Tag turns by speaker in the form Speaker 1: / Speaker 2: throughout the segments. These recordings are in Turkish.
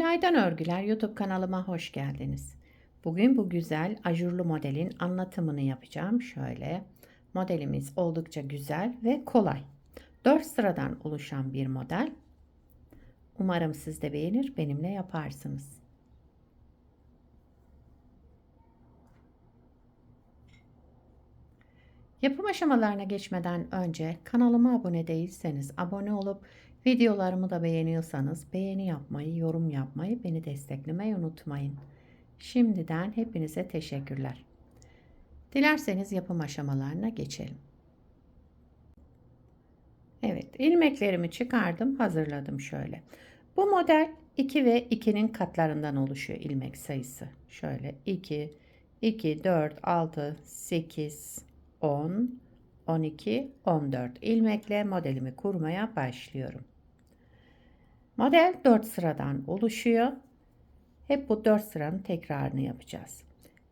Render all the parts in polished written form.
Speaker 1: Gülay'dan Örgüler YouTube kanalıma hoş geldiniz. Bugün bu güzel ajurlu modelin anlatımını yapacağım. Şöyle, modelimiz oldukça güzel ve kolay. 4 sıradan oluşan bir model. Umarım siz de beğenir, benimle yaparsınız. Yapım aşamalarına geçmeden önce kanalıma abone değilseniz abone olup videolarımı da beğeniyorsanız beğeni yapmayı, yorum yapmayı, beni desteklemeyi unutmayın. Şimdiden hepinize teşekkürler. Dilerseniz yapım aşamalarına geçelim. Evet, ilmeklerimi çıkardım, hazırladım şöyle. Bu model 2 ve 2'nin katlarından oluşuyor ilmek sayısı. Şöyle 2, 2, 4, 6, 8, 10, 12, 14 ilmekle modelimi kurmaya başlıyorum. Model 4 sıradan oluşuyor. Hep bu 4 sıranın tekrarını yapacağız.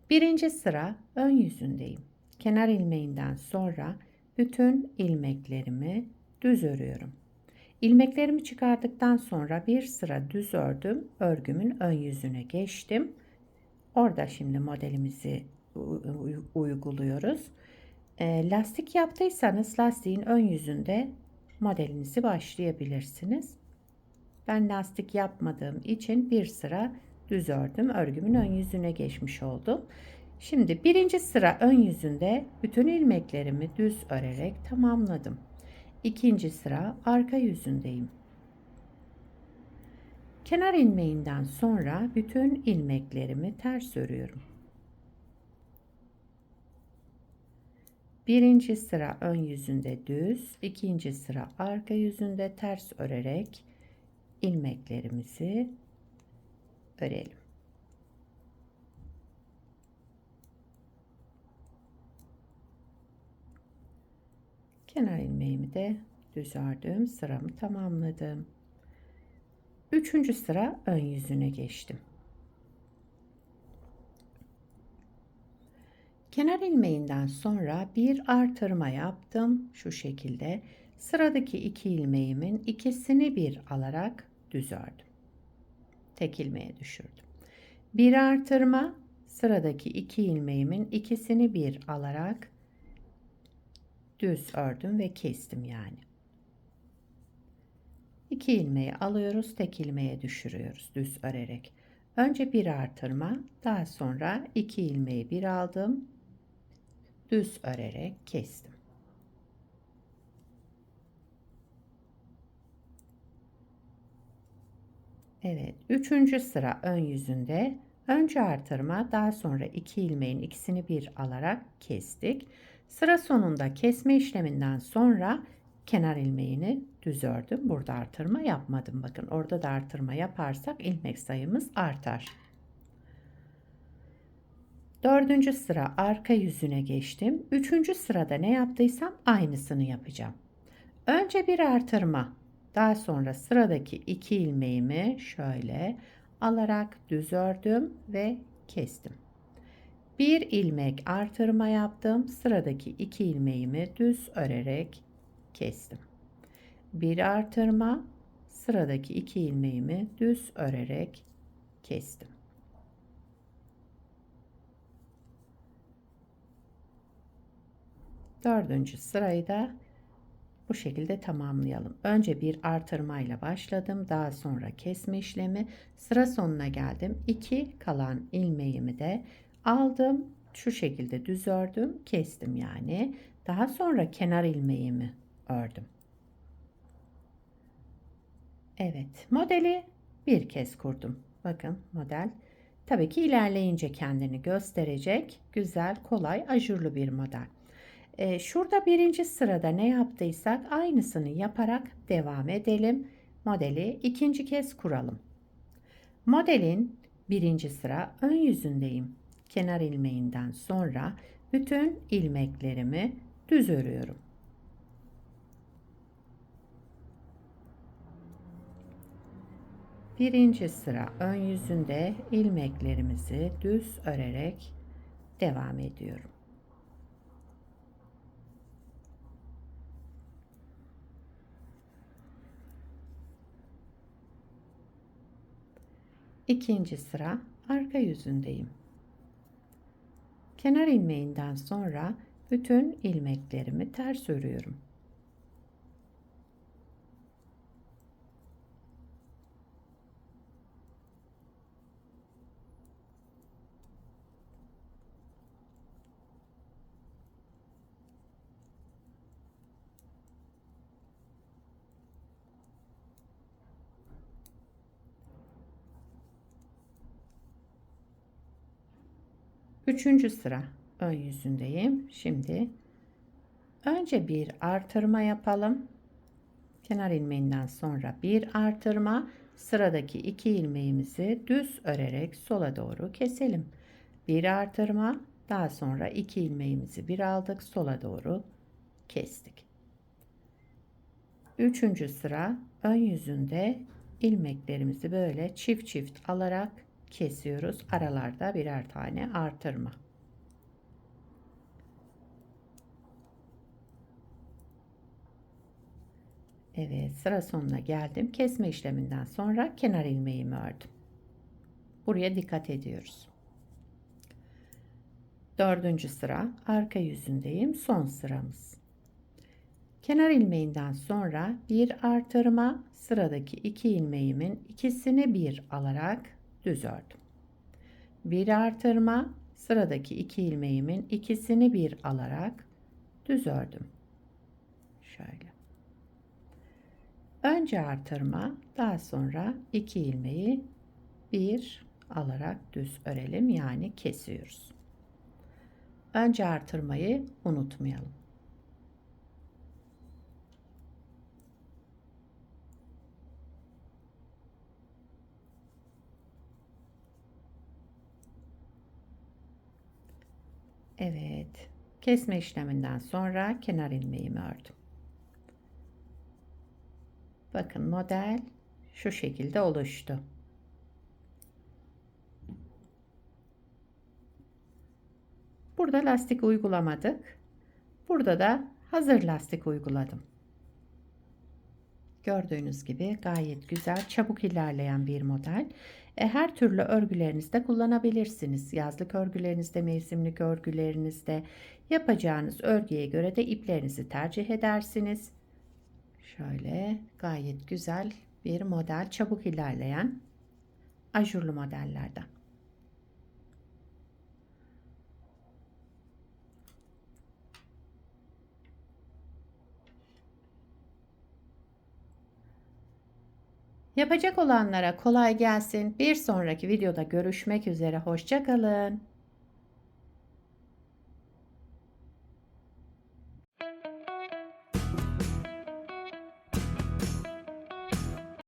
Speaker 1: Birinci sıra ön yüzündeyim. Kenar ilmeğinden sonra bütün ilmeklerimi düz örüyorum. İlmeklerimi çıkardıktan sonra bir sıra düz ördüm. Örgümün ön yüzüne geçtim. Orada şimdi modelimizi uyguluyoruz. Lastik yaptıysanız lastiğin ön yüzünde modelinizi başlayabilirsiniz. Ben lastik yapmadığım için bir sıra düz ördüm. Örgümün ön yüzüne geçmiş oldum. Şimdi birinci sıra ön yüzünde bütün ilmeklerimi düz örerek tamamladım. İkinci sıra arka yüzündeyim. Kenar ilmeğinden sonra bütün ilmeklerimi ters örüyorum. Birinci sıra ön yüzünde düz, ikinci sıra arka yüzünde ters örerek ilmeklerimizi örelim. Kenar ilmeğimi de düz ördüm, sıramı tamamladım. Üçüncü sıra ön yüzüne geçtim. Kenar ilmeğinden sonra bir artırma yaptım. Şu şekilde sıradaki iki ilmeğimin ikisini bir alarak düz ördüm. Tek ilmeğe düşürdüm. Bir artırma, sıradaki iki ilmeğimin ikisini bir alarak düz ördüm ve kestim yani. İki ilmeği alıyoruz, tek ilmeğe düşürüyoruz düz örerek. Önce bir artırma, daha sonra iki ilmeği bir aldım, düz örerek kestim. Evet, üçüncü sıra ön yüzünde önce artırma, daha sonra iki ilmeğin ikisini bir alarak kestik. Sıra sonunda kesme işleminden sonra kenar ilmeğini düz ördüm. Burada artırma yapmadım. Bakın orada da artırma yaparsak ilmek sayımız artar. Dördüncü sıra arka yüzüne geçtim. Üçüncü sırada ne yaptıysam aynısını yapacağım. Önce bir artırma, daha sonra sıradaki iki ilmeğimi şöyle alarak düz ördüm ve kestim. Bir ilmek artırma yaptım. Sıradaki iki ilmeğimi düz örerek kestim. Bir artırma, sıradaki iki ilmeğimi düz örerek kestim. Dördüncü sırayı da bu şekilde tamamlayalım. Önce bir artırma ile başladım. Daha sonra kesme işlemi. Sıra sonuna geldim. 2 kalan ilmeğimi de aldım. Şu şekilde düz ördüm. Kestim yani. Daha sonra kenar ilmeğimi ördüm. Evet. Modeli bir kez kurdum. Bakın model. Tabii ki ilerleyince kendini gösterecek. Güzel, kolay, ajurlu bir model. Şurada birinci sırada ne yaptıysak aynısını yaparak devam edelim. Modeli ikinci kez kuralım. Modelin birinci sıra ön yüzündeyim. Kenar ilmeğinden sonra bütün ilmeklerimi düz örüyorum. Birinci sıra ön yüzünde ilmeklerimizi düz örerek devam ediyorum. İkinci sıra arka yüzündeyim. Kenar ilmeğinden sonra bütün ilmeklerimi ters örüyorum. Üçüncü sıra ön yüzündeyim. Şimdi önce bir artırma yapalım. Kenar ilmeğinden sonra bir artırma, sıradaki iki ilmeğimizi düz örerek sola doğru keselim. Bir artırma, daha sonra iki ilmeğimizi bir aldık, sola doğru kestik. Üçüncü sıra ön yüzünde ilmeklerimizi böyle çift çift alarak kesiyoruz. Aralarda birer tane artırma. Evet, sıra sonuna geldim. Kesme işleminden sonra kenar ilmeğimi ördüm. Buraya dikkat ediyoruz. Dördüncü sıra arka yüzündeyim. Son sıramız. Kenar ilmeğinden sonra bir artırma, sıradaki iki ilmeğimin ikisini bir alarak düz ördüm. Bir artırma, sıradaki iki ilmeğimin ikisini bir alarak düz ördüm. Şöyle. Önce artırma, daha sonra iki ilmeği bir alarak düz örelim, yani kesiyoruz. Önce artırmayı unutmayalım. Evet. Kesme işleminden sonra kenar ilmeğimi ördüm. Bakın model şu şekilde oluştu. Burada lastik uygulamadık. Burada da hazır lastik uyguladım. Gördüğünüz gibi gayet güzel, çabuk ilerleyen bir model. Her türlü örgülerinizde kullanabilirsiniz. Yazlık örgülerinizde, mevsimlik örgülerinizde, yapacağınız örgüye göre de iplerinizi tercih edersiniz. Şöyle gayet güzel bir model, çabuk ilerleyen ajurlu modellerden. Yapacak olanlara kolay gelsin. Bir sonraki videoda görüşmek üzere. Hoşça kalın.